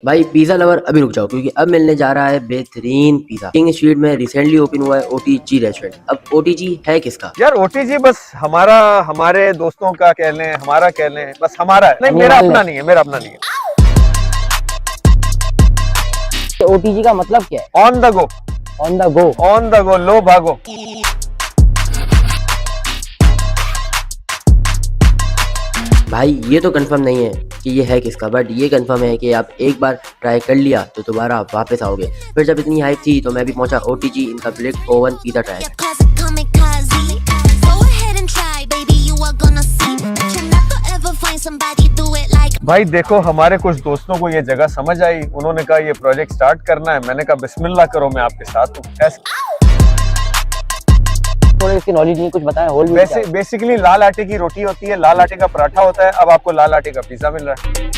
भाई pizza lover अभी रुक जाओ क्योंकि अब मिलने जा रहा है बेहतरीन पिज़्ज़ा। किंग स्ट्रीट में रिसेंटली ओपन हुआ है ओटीजी रेस्टोरेंट। अब ओटीजी है किसका? यार ओटीजी बस हमारा, हमारे दोस्तों का कह लें, हमारा कह लें, बस हमारा है। नहीं, मेरा अपना नहीं है, मेरा अपना नहीं है। ओटीजी का मतलब क्या है? On the go, on the go, on the go, लो भागो। भाई ये तो कंफर्म नहीं है कि ये है किसका, बट ये कंफर्म है कि आप एक बार ट्राई कर लिया तो दोबारा आप वापस आओगे। फिर जब इतनी हाइप थी तो मैं भी पहुंचा ओटीजी इनका ब्रेक ओवन पिज़्ज़ा ट्राई। भाई देखो, हमारे कुछ दोस्तों को ये जगह समझ आई, उन्होंने कहा ये प्रोजेक्ट स्टार्ट करना है। मैंने कहा बिस्मिल्लाह करो, मैं आपके साथ हूँ। थोड़ा इसकी नॉलेज नहीं, कुछ बताएं। होल बेसिकली लाल आटे की रोटी होती है, लाल आटे का पराठा होता है। अब आपको लाल आटे का पिज्जा मिल रहा है।